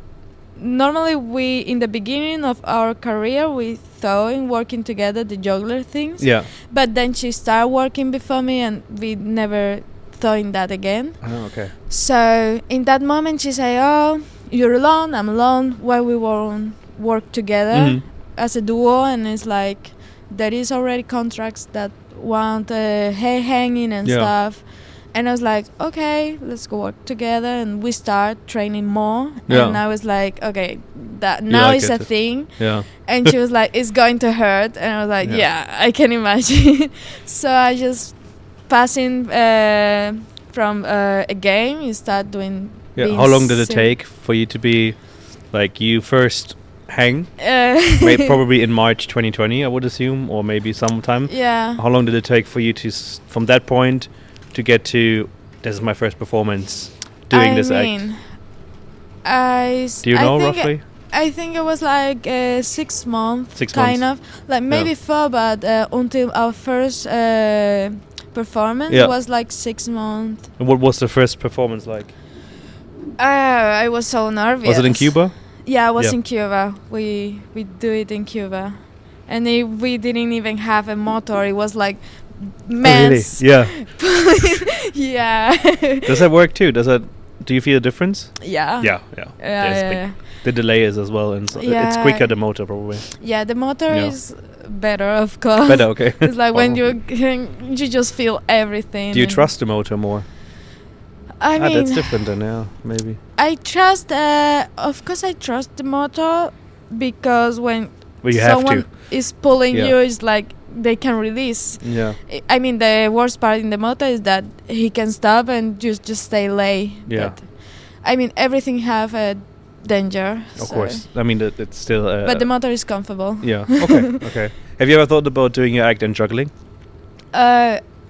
B: normally in the beginning of our career, we thought in working together the juggler things.
A: Yeah.
B: But then she started working before me, and we never thought in that again.
A: Oh, okay.
B: So in that moment, she said, "Oh, you're alone. I'm alone. Why we won't work together
A: Mhm.
B: as a duo?" And it's like there is already contracts that want hair hanging and
A: Yeah.
B: stuff. And I was like, okay, let's go work together. And we start training more.
A: Yeah.
B: And I was like, okay, that
A: You
B: now
A: like
B: is
A: it.
B: a thing.
A: Yeah.
B: And she was like, it's going to hurt. And I was like,
A: Yeah.
B: yeah, I can imagine. So I just passing from a game, you start doing.
A: Yeah.
B: being
A: How long did it
B: sim-
A: take for you to be, like, you first hang?
B: Uh,
A: Probably in March 2020, I would assume, or maybe sometime.
B: yeah.
A: How long did it take for you to, from that point, to get to, this is my first performance doing this act? Do you know roughly?
B: I think it was like 6 months,
A: 6
B: kind
A: months.
B: of, like maybe 4, but until our first performance
A: Yeah.
B: was like 6 months.
A: And what was the first performance like?
B: I was so nervous.
A: Was it in Cuba?
B: Yeah, I was
A: Yeah.
B: in Cuba. We do it in Cuba, and we didn't even have a motor. It was like men's.
A: Yeah.
B: Yeah.
A: Does that work too? Do you feel a difference?
B: Yeah.
A: Yeah. There's big-
B: Yeah.
A: The delay is as well, and so it's
B: Yeah.
A: quicker the motor probably.
B: Yeah, the motor
A: Yeah.
B: is better, of course.
A: Better, okay.
B: It's like when
A: Wow.
B: you just feel everything.
A: Do you
B: and
A: trust the motor more?
B: I mean,
A: That's different then, yeah, maybe.
B: I trust. Of course, I trust the motor because when
A: Well, you have
B: someone
A: to.
B: is pulling
A: Yeah.
B: you, it's like they can release.
A: Yeah.
B: I mean, the worst part in the motor is that he can stop and just stay lay.
A: Yeah.
B: But, I mean, everything have a danger.
A: Of
B: so-
A: course. I mean, it's still.
B: But the motor is comfortable.
A: Yeah. Okay. Have you ever thought about doing your act and juggling?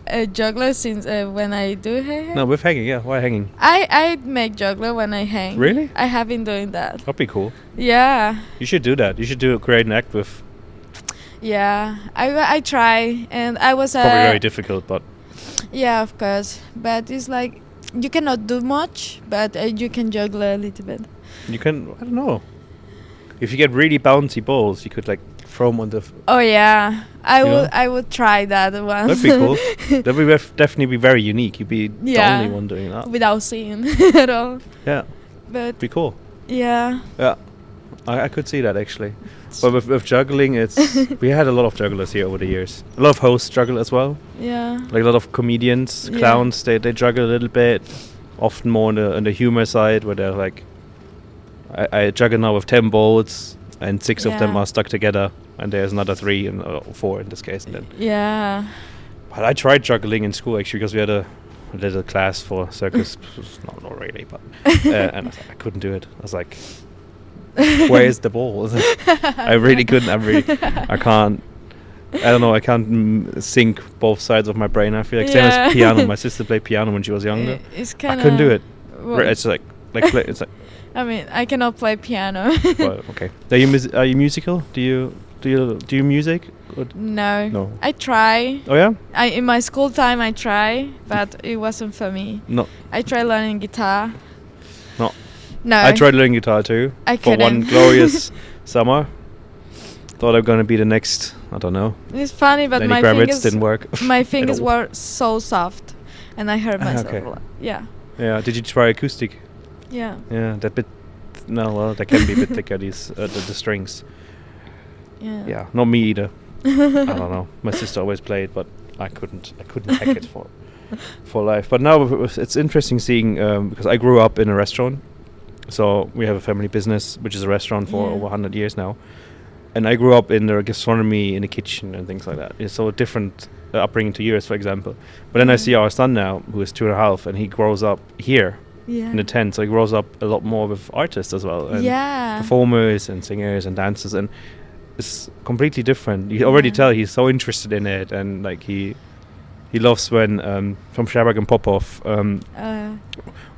B: A juggler since when I do hang.
A: No, with hanging. Yeah. Why hanging?
B: I make juggler when I hang.
A: Really?
B: I have been doing that.
A: That'd be cool.
B: Yeah.
A: You should do that. You should create an act with.
B: Yeah, I try, and I was
A: Probably very difficult, but
B: yeah, of course, but it's like you cannot do much, but you can juggle a little bit.
A: you can. I don't know. If you get really bouncy balls, you could like throw them on the.
B: Oh yeah,
A: You
B: I would try that one.
A: That'd be cool. That would definitely be very unique. You'd be the
B: Yeah.
A: only one doing that.
B: Without seeing at all.
A: Yeah,
B: But
A: be cool.
B: yeah,
A: Yeah, I could see that actually. But with juggling, it's we had a lot of jugglers here over the years. A lot of hosts juggle as well.
B: yeah,
A: Like a lot of comedians,
B: Yeah.
A: clowns. They juggle a little bit. Often more on the humor side, where they're like, I juggle now with 10 balls, and 6 of them
B: Yeah.
A: are stuck together, and there's another 3 and 4 in this case. And then,
B: yeah.
A: but I tried juggling in school actually because we had a little class for circus. not really, but and I couldn't do it. I was like, where's the ball? I really couldn't. I can't. I don't know. I can't sync both sides of my brain. I feel like same
B: Yeah.
A: as piano. My sister played piano when she was younger.
B: It's
A: I
B: kind of.
A: couldn't do it. It's like it's like.
B: I mean, I cannot play piano.
A: Well, okay. Are you musical? Do you music? Or
B: No.
A: No.
B: I try.
A: Oh yeah.
B: In my school time I try, but it wasn't for me.
A: No.
B: I tried learning guitar.
A: No.
B: No.
A: I tried learning guitar too.
B: I
A: for one
B: couldn't.
A: glorious summer. Thought I'm gonna be the next. I don't know.
B: It's funny, but
A: Lenny
B: my
A: Kravitz
B: fingers
A: didn't work.
B: my
A: at
B: fingers
A: all.
B: were so soft, and I hurt myself
A: okay.
B: a lot. Yeah.
A: Yeah. Did you try acoustic?
B: Yeah.
A: Yeah. That bit. No. Well, that can be a bit thicker. These the strings.
B: Yeah.
A: Yeah. Not me either. I don't know. My sister always played, but I couldn't hack it for life. But now it's interesting seeing because I grew up in a restaurant, so we have a family business which is a restaurant for
B: Yeah.
A: over 100 years now, and I grew up in the gastronomy in the kitchen and things like that. It's so different upbringing to yours, for example. But then I
B: Yeah.
A: see our son now, who is 2.5, and he grows up here
B: Yeah.
A: in the tent, so he grows up a lot more with artists as well, and
B: Yeah.
A: performers and singers and dancers, and it's completely different. You already
B: Yeah.
A: tell he's so interested in it, and like he loves when from Shabak and Popov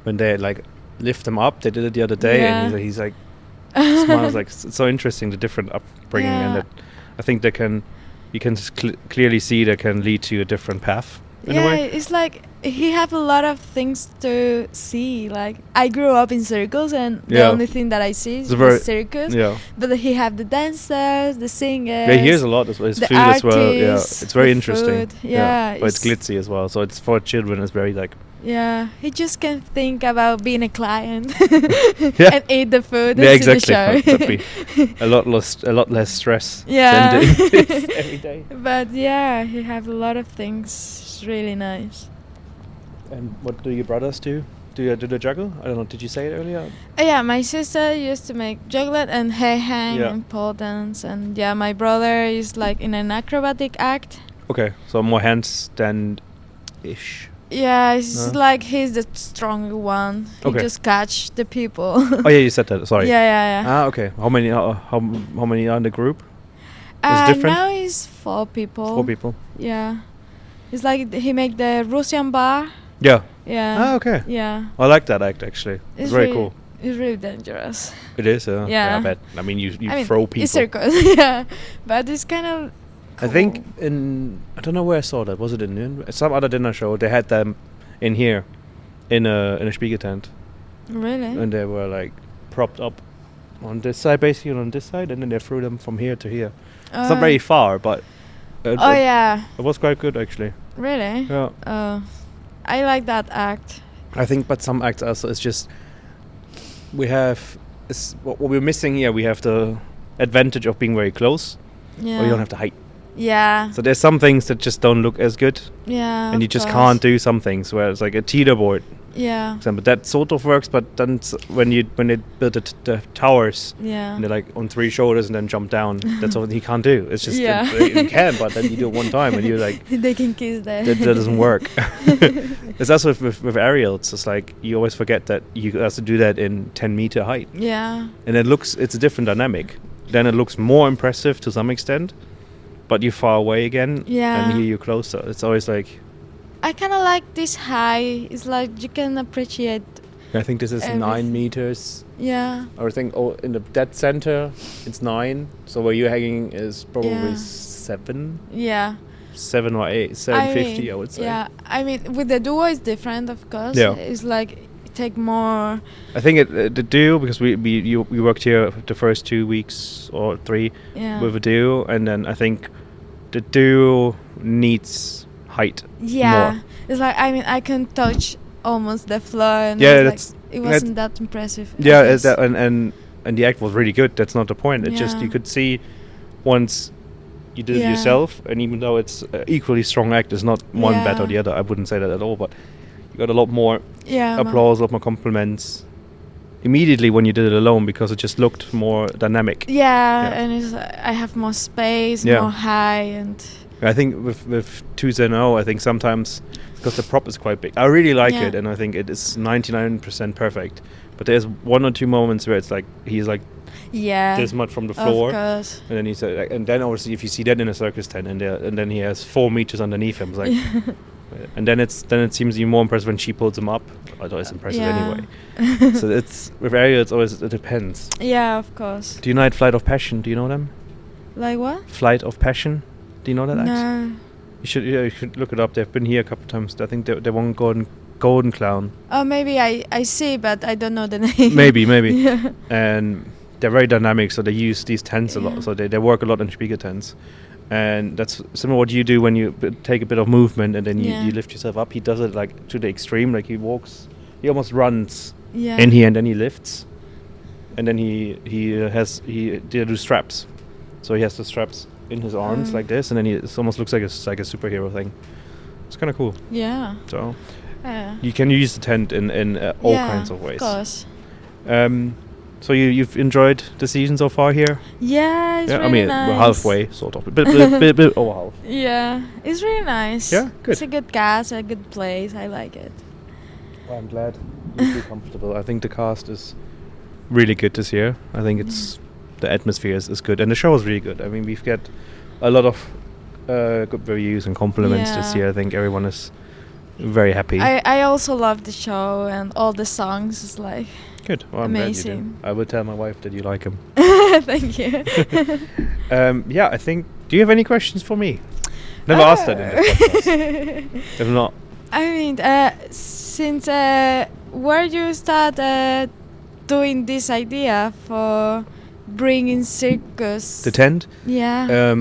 A: when they like lift them up. They did it the other day,
B: Yeah.
A: and he's like smiles. Like it's so interesting, the different upbringing, and
B: Yeah.
A: that I think you can clearly see that can lead to a different path in a
B: Yeah,
A: way.
B: it's like he have a lot of things to see. Like I grew up in circles, and the
A: Yeah.
B: only thing that I see is
A: It's very-
B: the circus.
A: Yeah,
B: But he have the dancers, the singers.
A: yeah. He hears a lot as well. His
B: the
A: food as well. Yeah,
B: artists,
A: it's very
B: the
A: interesting.
B: food. Yeah,
A: but it's glitzy as well. So it's for children. It's very like
B: Yeah, he just can think about being a client
A: Yeah.
B: and eat the food.
A: Yeah,
B: and see
A: exactly.
B: The show.
A: That'd be a lot less stress
B: Yeah.
A: than doing this every day.
B: But yeah, he have a lot of things. It's really nice.
A: And what do your brothers do? Do they juggle? I don't know. Did you say it earlier?
B: Yeah, my sister used to make juggler and hair hang
A: Yeah.
B: and pole dance, and yeah, my brother is like in an acrobatic act.
A: Okay, so more handstand ish.
B: Yeah, it's
A: No?
B: like he's the stronger one. He
A: Okay.
B: just catch the people.
A: Oh yeah, you said that. Sorry.
B: Yeah.
A: Ah, okay. How many? How many are in the group? It's different?
B: Now it's 4 people.
A: 4 people.
B: Yeah. It's like he make the Russian bar.
A: Yeah.
B: Yeah.
A: Ah, okay.
B: Yeah.
A: I like that act actually. It's very
B: really,
A: cool.
B: It's really dangerous.
A: It is.
B: Yeah.
A: I bet. I mean, you
B: I mean,
A: throw people.
B: It's circus, yeah. But it's kind of.
A: I think I don't know where I saw that. Was it in some other dinner show? They had them in here, in a Spiegel tent,
B: Really?
A: and they were like propped up on this side, basically, and on this side, and then they threw them from here to here. It's not very far, but
B: yeah.
A: it was quite good actually.
B: Really?
A: Yeah.
B: I like that act.
A: I think, but some acts also it's just what we're missing here. We have the advantage of being very close,
B: Yeah.
A: or you don't have the height.
B: Yeah.
A: So there's some things that just don't look as good,
B: Yeah.
A: and you
B: of
A: just
B: course.
A: can't do some things. Where it's like a teeter board,
B: Yeah.
A: for example, that sort of works. But then when they build the towers,
B: Yeah.
A: and they're like on 3 shoulders and then jump down, that's what he can't do. It's just
B: Yeah.
A: you can, but then you do it one time, and you're like.
B: They can kiss there.
A: That doesn't work. It's also with aerial. It's just like you always forget that you have to do that in 10-meter height,
B: Yeah.
A: and it's a different dynamic. Then it looks more impressive to some extent, but you're far away again,
B: Yeah.
A: and here you're closer. It's always like
B: I kind of like this high. It's like you can appreciate.
A: I think this is 9
B: Everything.
A: meters.
B: Yeah.
A: I think in the dead center it's 9. So where you're hanging is probably
B: Yeah.
A: 7,
B: Yeah.
A: 7 or 8, 750. I would say.
B: Yeah. I mean, with the duo it's different, of course.
A: Yeah.
B: It's like it take more.
A: I think the duo, because we worked here the first 2 weeks or 3
B: Yeah.
A: with a duo, and then I think the duo needs height.
B: Yeah.
A: more.
B: It's like I can touch almost the floor, and
A: Yeah,
B: it's
A: that's-
B: like, it wasn't that impressive. I
A: Yeah,
B: guess.
A: and the act was really good. That's not the point. It just
B: Yeah.
A: you could see once you did it
B: Yeah.
A: yourself, and even though it's equally strong act, it's not one better or the
B: Yeah.
A: other. I wouldn't say that at all, but you got a lot more
B: Yeah.
A: applause, a lot more compliments immediately when you did it alone, because it just looked more dynamic.
B: Yeah, and it's I have more space,
A: Yeah.
B: more high, and
A: I think with 2-0, I think sometimes because the prop is quite big, I really like
B: Yeah.
A: it, and I think it is 99% perfect. But there's 1 or 2 moments where it's like he's like
B: yeah,
A: this much from the floor,
B: Of course.
A: and then he's like, and then obviously if you see that in a circus tent, and then he has 4 meters underneath him, it's like, and then it seems even more impressive when she pulls him up. Although it's impressive
B: Yeah.
A: anyway. So it's with aerial, it depends.
B: Yeah, of course.
A: Do you know Flight of Passion? Do you know them?
B: Like what?
A: Flight of Passion. Do you know that act?
B: No.
A: You should look it up. They've been here a couple of times. I think they won Golden Clown.
B: Oh, maybe I see, but I don't know the name.
A: maybe.
B: Yeah.
A: And they're very dynamic, so they use these tents a
B: Yeah.
A: lot. So they work a lot in Spiegel tents. And that's similar to what you do when you take a bit of movement and then
B: Yeah.
A: you lift yourself up. He does it like to the extreme. Like he almost runs
B: Yeah.
A: in here, and then he lifts. And then he do straps. So he has the straps in his arms like this, and then it almost looks like a superhero thing. It's kind of cool.
B: Yeah.
A: So
B: Yeah.
A: you can use the tent in all kinds of ways.
B: Of course.
A: So you've enjoyed the season so far here?
B: Yeah, it's
A: Yeah,
B: really
A: I mean
B: nice.
A: we're halfway, sort of. Bit over half.
B: Yeah, it's really nice.
A: Yeah, good.
B: It's a good cast, a good place. I like it.
A: Well, I'm glad you feel comfortable. I think the cast is really good this year. I think it's the atmosphere is good, and the show is really good. I mean, we've got a lot of good reviews and compliments this
B: Yeah.
A: year. I think everyone is very happy.
B: I also love the show, and all the songs is like
A: Good. Well, I'm glad you do.
B: amazing.
A: I will tell my wife that you like him.
B: Thank you.
A: Yeah, I think. Do you have any questions for me? Never asked that in the podcast. If not,
B: I mean, since where you start doing this idea for bringing circus?
A: the tent.
B: Yeah.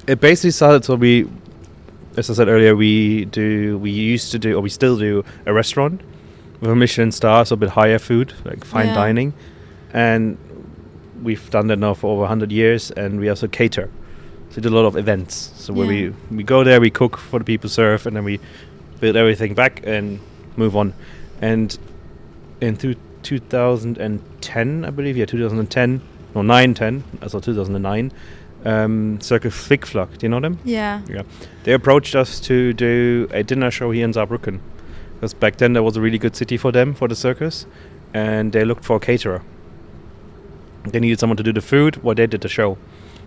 A: It basically started. So as I said earlier, we used to do, or we still do, a restaurant with a Michelin star, so a bit higher food, like fine
B: Yeah.
A: dining, and we've done that now for over 100 years, and we also cater. So we do a lot of events. So where
B: Yeah.
A: we go there, we cook for the people, serve, and then we build everything back and move on. And in 2010, I believe, 2010, no, 9-10, also 2009, Circus Flick Flack, do you know them?
B: Yeah.
A: Yeah. They approached us to do a dinner show here in Saarbrücken. Because back then there was a really good city for them, for the circus, and they looked for a caterer. They needed someone to do the food while they did the show.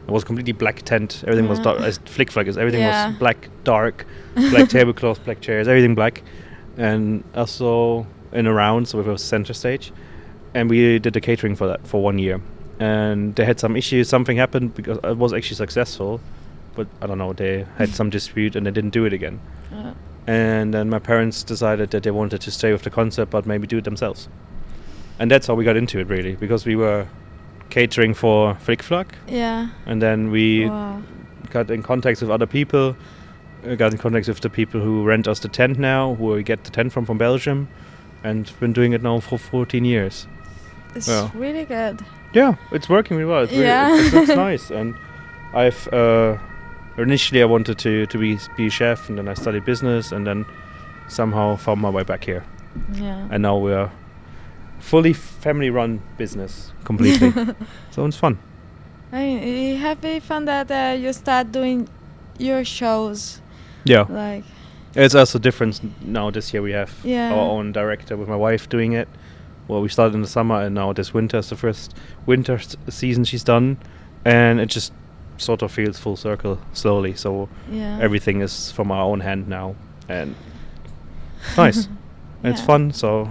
A: It was a completely black tent. Everything was dark, as Flick Flaggers. Everything was black, dark, black tablecloths, black chairs, everything black. And also in a round, so it was center stage. And we did the catering for that for 1 year. And they had some issues. Something happened because it was actually successful, but I don't know. They had some dispute and they didn't do it again. And then my parents decided that they wanted to stay with the concept, but maybe do it themselves. And that's how we got into it, really, because we were catering for Flick Flag.
B: Yeah.
A: And then we got in contact with other people. Got in contact with the people who rent us the tent now, who we get the tent from Belgium, and been doing it now for 14 years.
B: It's really good.
A: Yeah, it's working really well. It's it's nice. And I've initially I wanted to be a chef, and then I studied business, and then somehow found my way back here.
B: Yeah.
A: And now we're fully family-run business completely. So it's fun.
B: I mean, you happy fun that you start doing your shows.
A: Yeah.
B: Like.
A: It's also different now. This year we have
B: Yeah.
A: our own director with my wife doing it. Well, we started in the summer, and now this winter is the first winter season she's done, and it just sort of feels full circle slowly. So everything is from our own hand now, and nice. And it's fun. So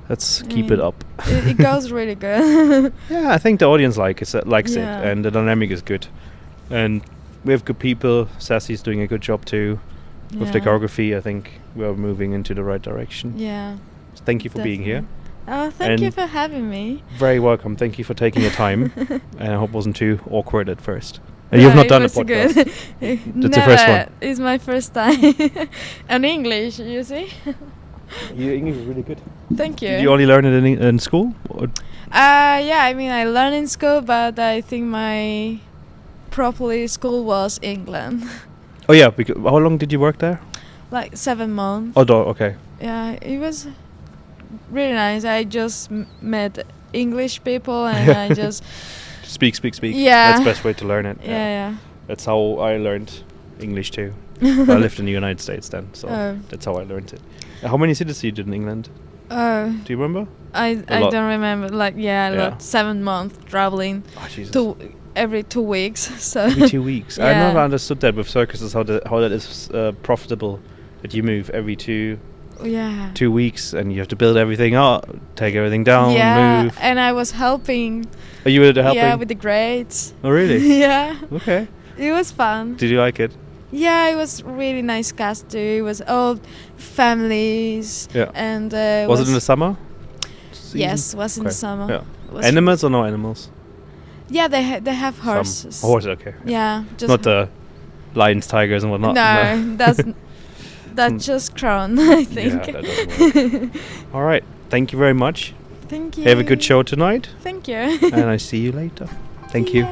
A: let's keep it up.
B: It goes really good.
A: Yeah, I think the audience likes it, and the dynamic is good, and we have good people. Sassy's doing a good job too with the choreography. I think we're moving into the right direction.
B: Yeah.
A: So thank you for being here.
B: Oh, thank you for having me.
A: Very welcome. Thank you for taking your time. And I hope it wasn't too awkward at first. And you've not done a podcast.
B: Good.
A: That's the first one.
B: It's my first time. And English, you see?
A: Your English is really good.
B: Thank you.
A: Did you only learn it in school? Or
B: Yeah, I mean, I learned in school, but I think my properly school was England.
A: Oh yeah, because how long did you work there?
B: Like 7 months.
A: Oh, okay.
B: Yeah, it was really nice. I just met English people and I just
A: speak.
B: Yeah.
A: That's the best way to learn it.
B: Yeah.
A: That's how I learned English too. I lived in the United States then, so that's how I learned it. How many cities you did in England? Do you remember?
B: I don't remember. Like like 7 months traveling.
A: Oh, Jesus.
B: Every 2 weeks. So
A: every 2 weeks. I never understood that with circuses how that is profitable. That you move every 2 weeks and you have to build everything up, take everything down, move.
B: And I was helping.
A: Oh, you were helping?
B: Yeah, with the grades.
A: Oh, really?
B: Yeah.
A: Okay.
B: It was fun.
A: Did you like it?
B: Yeah, it was really nice cast too. It was all families.
A: Yeah.
B: And
A: was it in the summer?
B: Yes, was in the summer.
A: Yeah. Animals or no animals?
B: Yeah, they have horses.
A: Horses, okay.
B: Yeah, just
A: not the lions, tigers, and whatnot.
B: No, that's just crown, I think.
A: Yeah, that doesn't work. All right, thank you very much.
B: Thank you.
A: Have a good show tonight.
B: Thank you.
A: And I see you later. Thank you.